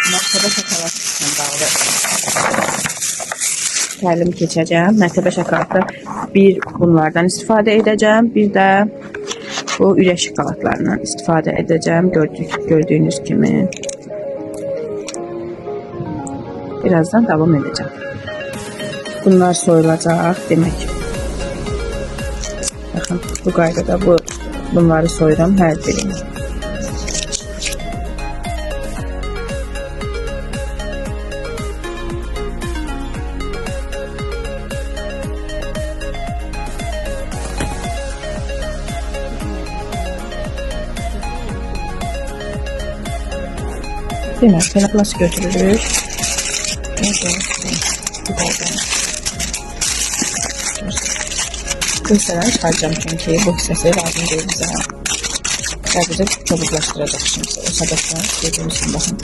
Mərtəbə şokoladla bağlı təlim keçəcəm. Mərtəbə şokoladda bir bunlardan istifadə edəcəm. Bir də bu ürək şokoladlarından istifadə edəcəm. Gördüğünüz kimi. Birazdan davam edəcəm. Bunlar soyulacaq demək. Baxın, bu qaydada bunları soyuram hər birini. Demək, penoplast götürürük. Göstərəni çıxaracağım çünki bu hissəsi lazım deyil bizə. Sadəcə çabuklaşdıracaq şimdi. O səbəbdən gördüyünüz kimi baxın.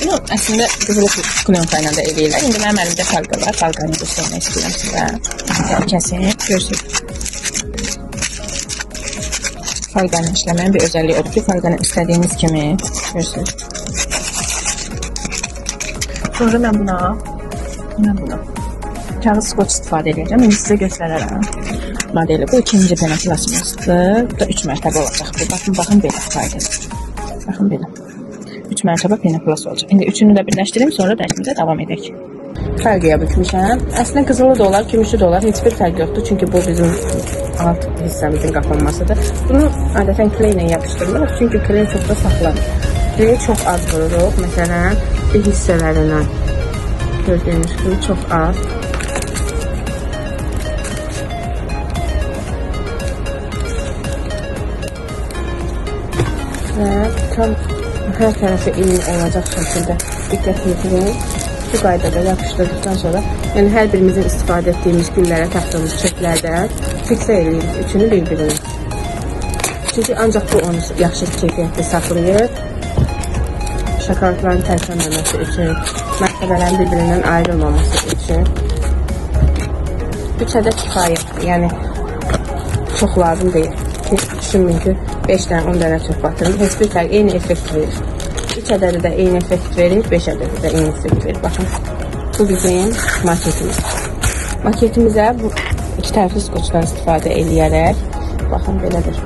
Bunu əslində qızılı klyonka ilə də eləyirlər. İndi mənim əlimdə falqa var. Falqanı göstərmək istəyirəm sizə. Kəsin, görsün. Falqanı işləməyin bir özəlliyi odur ki, falqanı istədiyiniz kimi görsün. Sonra mən buna kağıt skoç istifadə edəcəm. İndi sizə göstərərəm modeli. Bu ikinci penoplastdır. Bu da 3 mərtəbə olacaq. Baxın belə faydası. Baxın belə. 3 mərtəbə penoplast olacaq. İndi üçünü də birləşdireyim, sonra dərsimizə davam edək. Fərqiyə bükmüşəm. Əslində qızılı da olar, gümüşlü də olar. Heç bir fərq yoxdur. Çünki bu bizim alt hissəmizin qapanmasıdır. Bunu adətən kley ilə yapışdırırıq. Çünki kley çox da saxlanır. Kleyi çox az vururuq. Məsələn, bir hissələrindən gördüyünüz kimi çox az. Və tam hər tərəfi eyni olacaq şəkildə diqqət yetirin. Bu qaydada yapışdırdıqdan sonra, yəni hər birimizin istifadə etdiyimiz güllərə taxdığımız çöplərdən fiksə edirik üçünü bir-birini. Çünki ancaq bu onu yaxşı keyfiyyətli saxlayır. Şokoladların tərkənməməsi üçün, mərtəbələrin bir-birindən ayrılmaması üçün 3 ədəd kifayətdir. Yəni çox lazım deyil. Düşünməyin ki, 5 dənə, 10 dənə çöp batırın. Heç bir fərq, eyni effekt verir. 3 ədədi də eyni effekt verir, 5 ədədi də eyni effekt verir. Baxın, bu bizim maketimiz. Maketimizə bu iki tərəfli skoçdan istifadə edərək, baxın, belədir.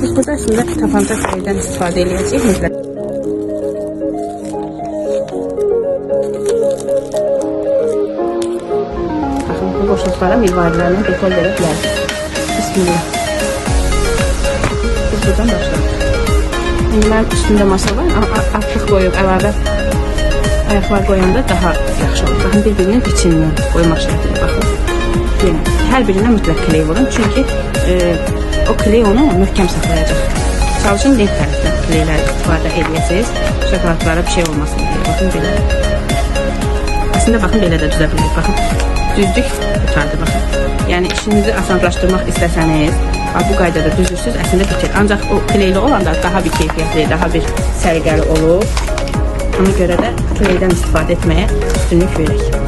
Biz burada əslində tapanca kleydən istifadə edəcəyik. Baxın, bu boşluqlara milvarilərini dekor verə bilərik. Bismillah. Biz buradan başlayalım. İndi mənim üstündə masa var, amma artıq qoyub əlavə ayaqlar qoyanda daha yaxşı olur. Baxın, bir-birinin içini qoymaq şəklinə baxın. Yəni, hər birinə mütləq kley vurun, çünki o kley onu möhkəm saxlayacaq. Çalışın lent tərəfdən kleyləri istifadə edəsiniz. Şokoladlara bir şey olmasın deyə. Baxın belə. Əslində baxın belə də düzə bilir. Baxın düzdük qutardı baxın. Yəni işinizi asanlaşdırmaq istəsəniz, bu qaydada düzürsüz, əslində bitir. Ancaq o kleyli olanda daha bir keyfiyyətli, daha bir səliqəli olur. Ona görə də kleydən istifadə etməyə üstünlük verək.